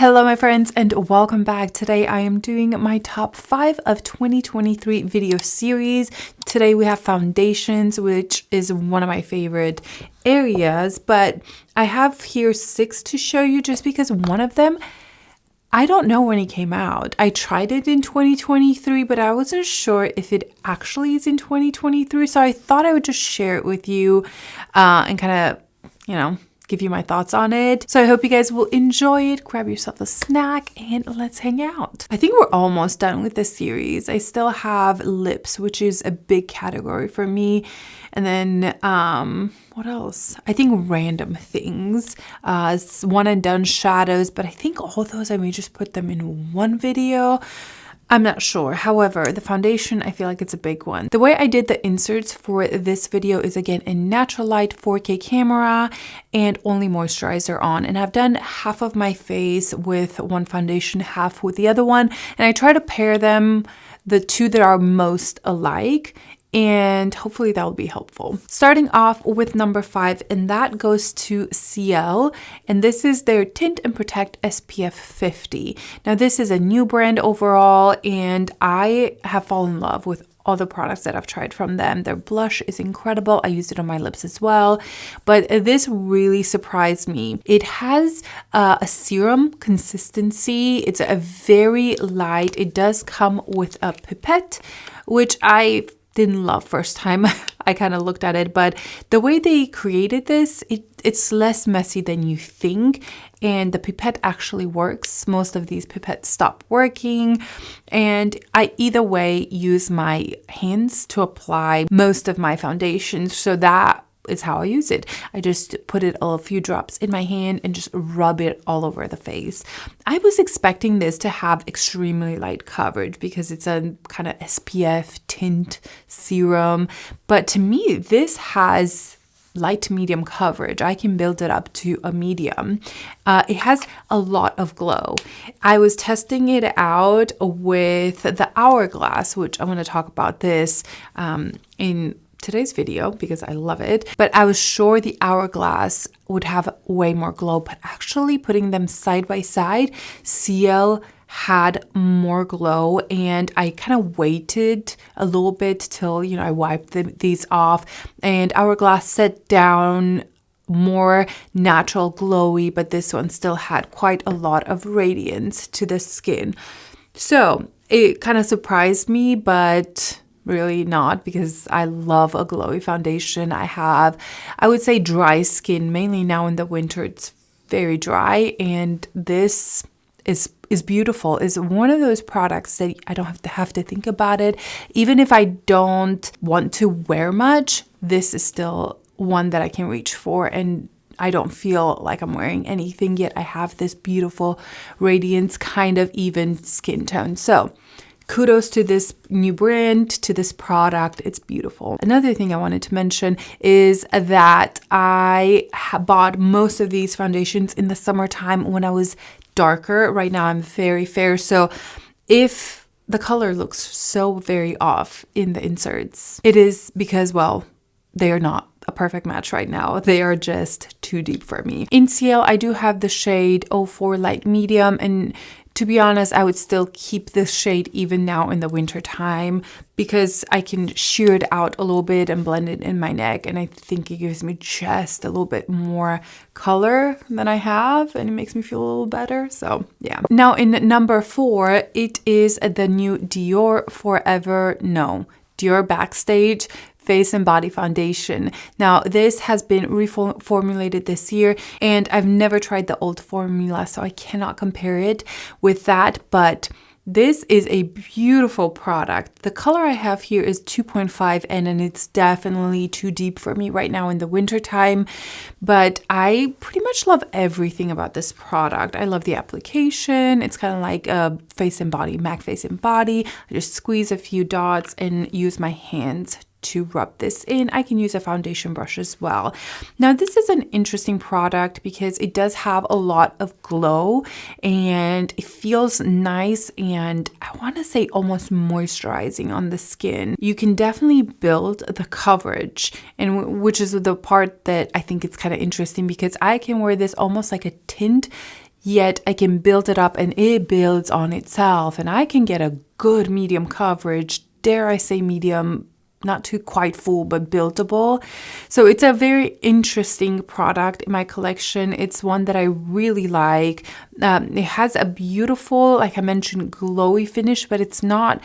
Hello my friends and welcome back. Today I am doing my top 5 of 2023 video series. Today we have foundations, which is one of my favorite areas, but I have here 6 to show you just because one of them, I don't know when it came out. I tried it in 2023, but I wasn't sure if it actually is in 2023, so I thought I would just share it with you and kind of, give you my thoughts on it. So I hope you guys will enjoy it. Grab yourself a snack and let's hang out. I think we're almost done with this series. I still have lips, which is a big category for me. And then what else? I think random things, one and done shadows, but I think all those I may just put them in one video. I'm not sure. However, the foundation, I feel like it's a big one. The way I did the inserts for this video is again in natural light 4K camera and only moisturizer on. And I've done half of my face with one foundation, half with the other one. And I try to pair them, the two that are most alike, and hopefully that will be helpful. Starting off with number 5, and that goes to Ciele, and this is their Tint and Protect SPF 50. Now this is a new brand overall, and I have fallen in love with all the products that I've tried from them. Their blush is incredible. I used it on my lips as well, but this really surprised me. It has a serum consistency. It's a very light. It does come with a pipette, which I didn't love first time I kind of looked at it, but the way they created this, it's less messy than you think, and the pipette actually works. Most of these pipettes stop working, and I either way use my hands to apply most of my foundation, so that is how I use it. I just put it a few drops in my hand and just rub it all over the face. I was expecting this to have extremely light coverage because it's a kind of SPF tint serum, but to me this has light to medium coverage. I can build it up to a medium. It has a lot of glow. I was testing it out with the Hourglass, which I'm going to talk about this in today's video because I love it, but I was sure the Hourglass would have way more glow, but actually putting them side by side, Ciele had more glow, and I kind of waited a little bit till I wiped these off, and Hourglass set down more natural glowy, but this one still had quite a lot of radiance to the skin. So it kind of surprised me, but really not, because I love a glowy foundation. I would say dry skin, mainly now in the winter. It's very dry, and this is beautiful. Is one of those products that I don't have to think about it. Even if I don't want to wear much, this is still one that I can reach for, and I don't feel like I'm wearing anything yet. I have this beautiful radiance, kind of even skin tone. So kudos to this new brand, to this product. It's beautiful. Another thing I wanted to mention is that I bought most of these foundations in the summertime when I was darker. Right now I'm very fair. So if the color looks so very off in the inserts, it is because, well, they are not a perfect match right now. They are just too deep for me. In Ciele, I do have the shade 04 Light Medium, and to be honest, I would still keep this shade even now in the winter time because I can sheer it out a little bit and blend it in my neck, and I think it gives me just a little bit more color than I have, and it makes me feel a little better. So yeah. Now in number 4, it is the new Dior Dior Backstage Face and Body Foundation. Now this has been reformulated this year, and I've never tried the old formula, so I cannot compare it with that, but this is a beautiful product. The color I have here is 2.5N, and it's definitely too deep for me right now in the winter time, but I pretty much love everything about this product. I love the application. It's kind of like a face and body, MAC face and body. I just squeeze a few dots and use my hands to rub this in. I can use a foundation brush as well. Now this is an interesting product because it does have a lot of glow, and it feels nice, and I want to say almost moisturizing on the skin. You can definitely build the coverage, and which is the part that I think it's kind of interesting because I can wear this almost like a tint, yet I can build it up and it builds on itself, and I can get a good medium coverage, dare I say medium, not too quite full, but buildable. So it's a very interesting product in my collection. It's one that I really like. It has a beautiful, like I mentioned, glowy finish, but it's not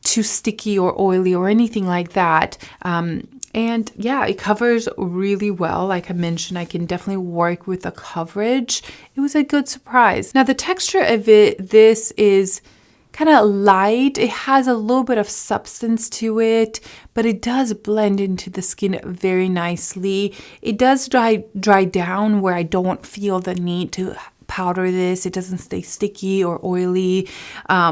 too sticky or oily or anything like that. And yeah, it covers really well. Like I mentioned, I can definitely work with the coverage. It was a good surprise. Now the texture of it, this is kind of light. It has a little bit of substance to it, but it does blend into the skin very nicely. It does dry down where I don't feel the need to powder this. It doesn't stay sticky or oily,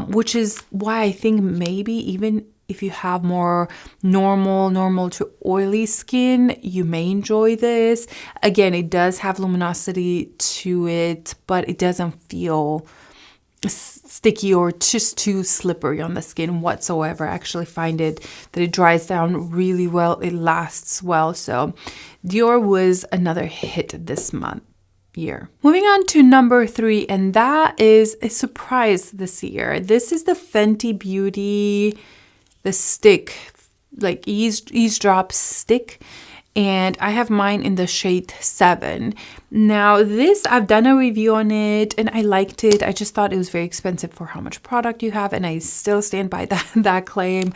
which is why I think maybe even if you have more normal to oily skin, you may enjoy this. Again, it does have luminosity to it, but it doesn't feel sticky or just too slippery on the skin whatsoever. I actually find it that it dries down really well. It lasts well. So Dior was another hit this year. Moving on to number 3, and that is a surprise this year. This is the Fenty Beauty, the stick, like Eaze Drop stick. And I have mine in the shade 7. Now this, I've done a review on it and I liked it. I just thought it was very expensive for how much product you have, and I still stand by that claim.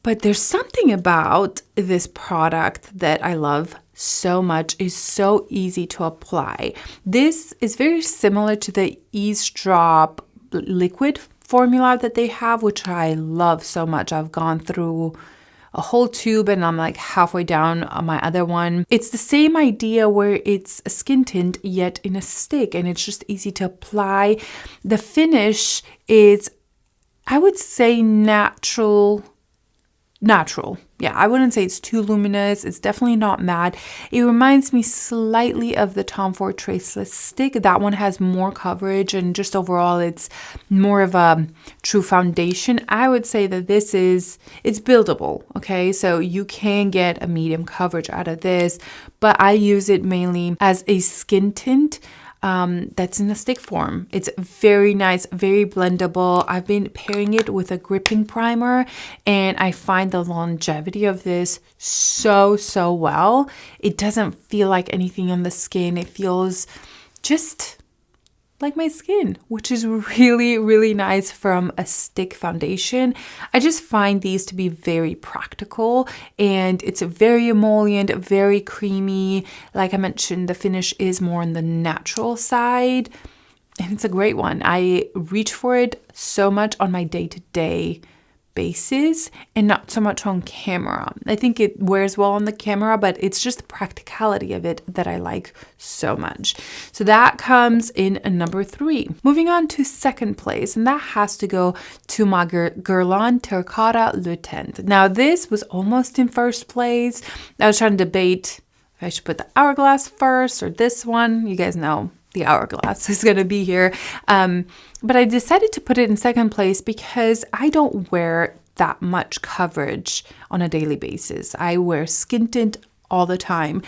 But there's something about this product that I love so much. It's so easy to apply. This is very similar to the Eaze Drop liquid formula that they have, which I love so much. I've gone through a whole tube and I'm like halfway down on my other one. It's the same idea where it's a skin tint yet in a stick, and it's just easy to apply. The finish is, I would say, natural. Yeah, I wouldn't say it's too luminous. It's definitely not matte. It reminds me slightly of the Tom Ford Traceless stick. That one has more coverage, and just overall it's more of a true foundation. I would say that it's buildable, okay? So you can get a medium coverage out of this, but I use it mainly as a skin tint. That's in a stick form. It's very nice, very blendable. I've been pairing it with a gripping primer, and I find the longevity of this so well. It doesn't feel like anything on the skin. It feels just like my skin, which is really nice from a stick foundation. I just find these to be very practical, and it's very emollient, very creamy. Like I mentioned, the finish is more on the natural side, and it's a great one. I reach for it so much on my day-to-day basis and not so much on camera. I think it wears well on the camera, but it's just the practicality of it that I like so much. So that comes in number 3. Moving on to second place, and that has to go to my Guerlain Terracotta Le Tint. Now this was almost in first place. I was trying to debate if I should put the Hourglass first or this one. You guys know the Hourglass is going to be here. But I decided to put it in second place because I don't wear that much coverage on a daily basis. I wear skin tint all the time.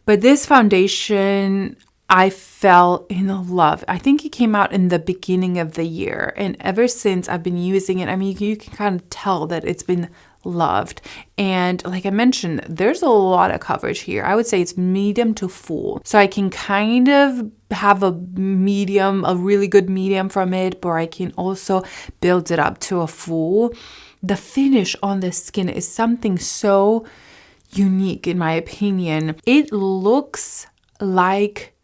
But this foundation, I fell in love. I think it came out in the beginning of the year, and ever since I've been using it. I mean, you can kind of tell that it's been loved. And like I mentioned, there's a lot of coverage here. I would say it's medium to full. So I can kind of have a really good medium from it, but I can also build it up to a full. The finish on the skin is something so unique in my opinion. It looks like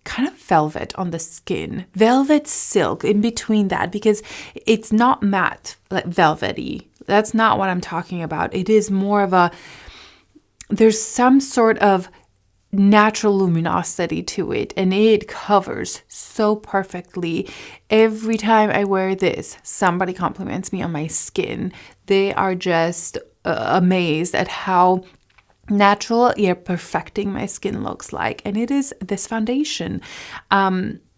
kind of velvet on the skin, velvet silk in between that, because it's not matte, like velvety. That's not what I'm talking about. It is more of there's some sort of natural luminosity to it, and it covers so perfectly. Every time I wear this, somebody compliments me on my skin. They are just amazed at how natural yet perfecting my skin looks like, and it is this foundation.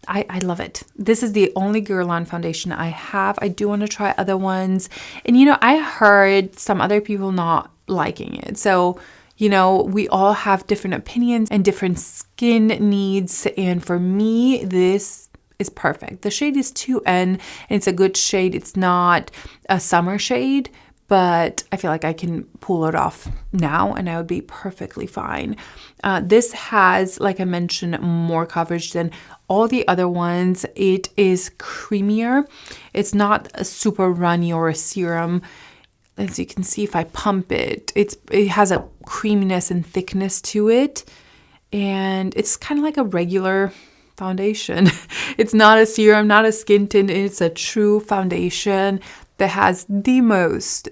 I love it. This is the only Guerlain foundation I have. I do want to try other ones, and I heard some other people not liking it. So we all have different opinions and different skin needs, and for me, this is perfect. The shade is 2N and it's a good shade. It's not a summer shade, but I feel like I can pull it off now and I would be perfectly fine. This has, like I mentioned, more coverage than all the other ones. It is creamier. It's not a super runny or a serum. As you can see, if I pump it, it has a creaminess and thickness to it. And it's kind of like a regular foundation. It's not a serum, not a skin tint. It's a true foundation that has the most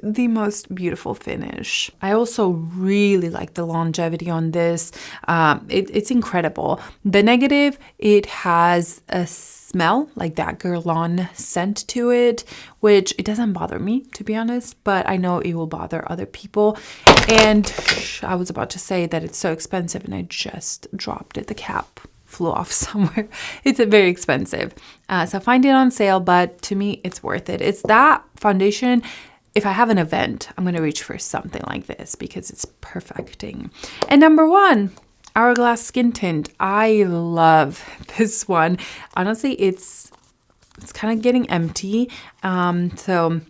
beautiful finish. I also really like the longevity on this. It's incredible. The negative, it has a smell like that Guerlain scent to it, which it doesn't bother me, to be honest, but I know it will bother other people. And I was about to say that it's so expensive and I just dropped it. The cap flew off somewhere. It's very expensive. So find it on sale, but to me, it's worth it. It's that foundation. If I have an event, I'm going to reach for something like this because it's perfecting. And number 1, Hourglass Skin Tint. I love this one. Honestly, it's kind of getting empty. So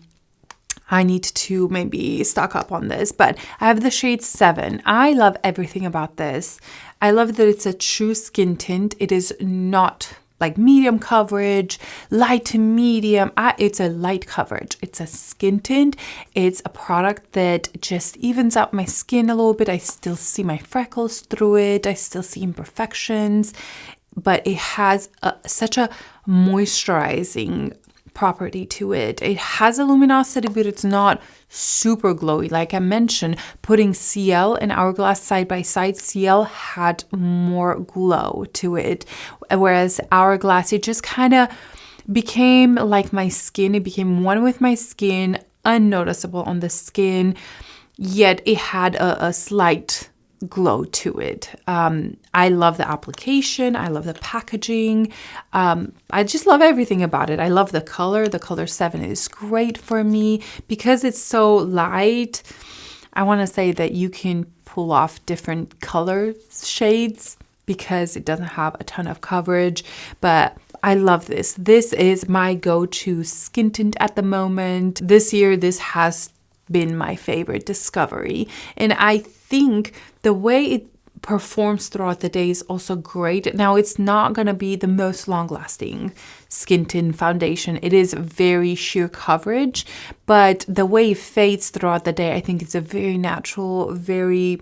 I need to maybe stock up on this, but I have the shade 7. I love everything about this. I love that it's a true skin tint. It is not like medium coverage, light to medium. It's a light coverage. It's a skin tint. It's a product that just evens out my skin a little bit. I still see my freckles through it. I still see imperfections, but it has such a moisturizing property to it. It has a luminosity, but it's not super glowy. Like I mentioned, putting Ciele and Hourglass side by side, Ciele had more glow to it, whereas Hourglass, it just kind of became like my skin. It became one with my skin, unnoticeable on the skin, yet it had a slight glow to it. I love the application. I love the packaging. I just love everything about it. I love the color. The color 7 is great for me because it's so light. I want to say that you can pull off different color shades because it doesn't have a ton of coverage, but I love this. This is my go-to skin tint at the moment. This year, this has been my favorite discovery, and I think the way it performs throughout the day is also great. Now, it's not going to be the most long-lasting skin tint foundation. It is very sheer coverage, but the way it fades throughout the day, I think it's a very natural, very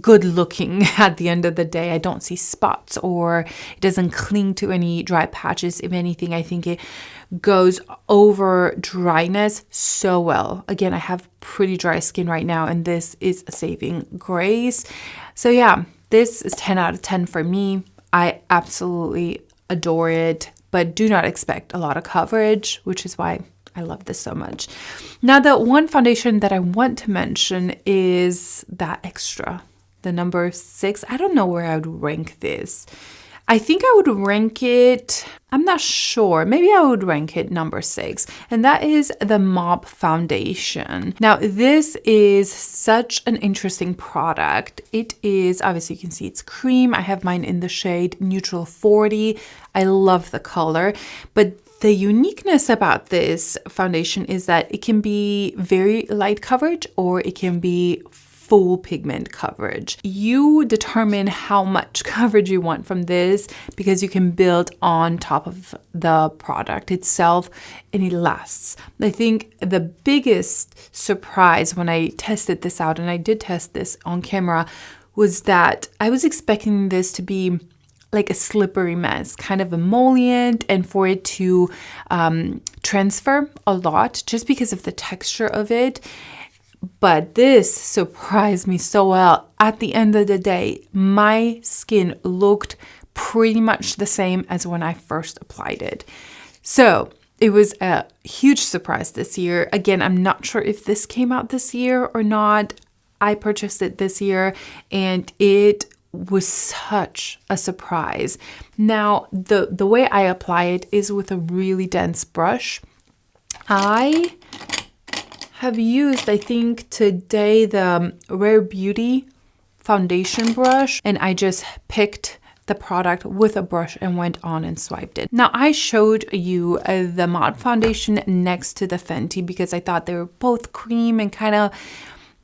good looking at the end of the day. I don't see spots or it doesn't cling to any dry patches. If anything, I think it goes over dryness so well. Again, I have pretty dry skin right now and this is a saving grace. So yeah, this is 10 out of 10 for me. I absolutely adore it, but do not expect a lot of coverage, which is why I love this so much. Now, the one foundation that I want to mention is that Extra, the number 6. I don't know where I would rank this. I think I would rank it, I'm not sure, maybe I would rank it number 6, and that is the Mauve Foundation. Now, this is such an interesting product. It is, obviously you can see it's cream. I have mine in the shade Neutral 40. I love the color, but the uniqueness about this foundation is that it can be very light coverage or it can be full pigment coverage. You determine how much coverage you want from this because you can build on top of the product itself and it lasts. I think the biggest surprise when I tested this out, and I did test this on camera, was that I was expecting this to be like a slippery mess, kind of emollient, and for it to transfer a lot just because of the texture of it. But this surprised me so well. At the end of the day, my skin looked pretty much the same as when I first applied it. So it was a huge surprise this year. Again, I'm not sure if this came out this year or not. I purchased it this year and it was such a surprise. Now, the way I apply it is with a really dense brush. I have used, I think today, the Rare Beauty foundation brush, and I just picked the product with a brush and went on and swiped it. Now, I showed you the matte foundation next to the Fenty because I thought they were both cream and kind of,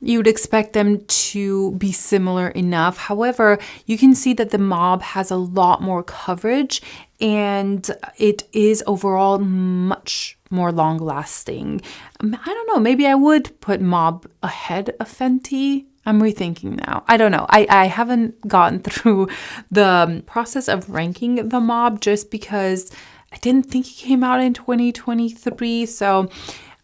you'd expect them to be similar enough. However, you can see that the mauve has a lot more coverage and it is overall much more long lasting. I don't know, maybe I would put mauve ahead of Fenty. I'm rethinking now. I don't know. I haven't gotten through the process of ranking the mauve just because I didn't think it came out in 2023. So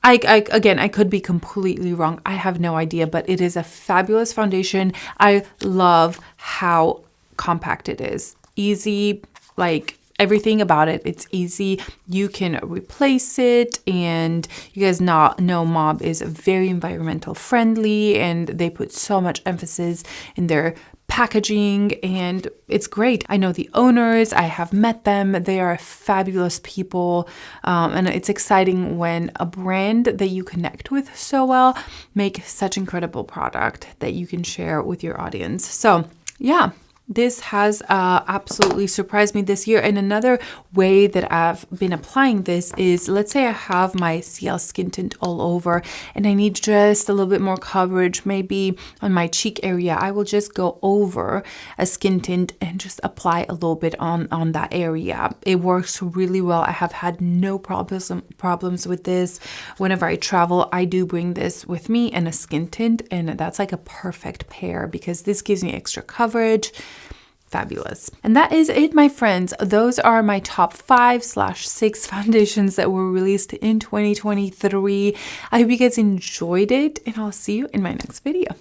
again, I could be completely wrong. I have no idea, but it is a fabulous foundation. I love how compact it is. Easy, like everything about it. It's easy. You can replace it, and you guys know mauve is very environmental friendly, and they put so much emphasis in their packaging, and it's great. I know the owners, I have met them. They are fabulous people, and it's exciting when a brand that you connect with so well make such incredible product that you can share with your audience. So yeah, this has absolutely surprised me this year. And another way that I've been applying this is, let's say I have my Ciele skin tint all over and I need just a little bit more coverage, maybe on my cheek area. I will just go over a skin tint and just apply a little bit on that area. It works really well. I have had no problems with this. Whenever I travel, I do bring this with me and a skin tint, and that's like a perfect pair because this gives me extra coverage. Fabulous. And that is it, my friends. Those are my top 5/6 foundations that were released in 2023. I hope you guys enjoyed it, and I'll see you in my next video.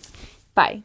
Bye.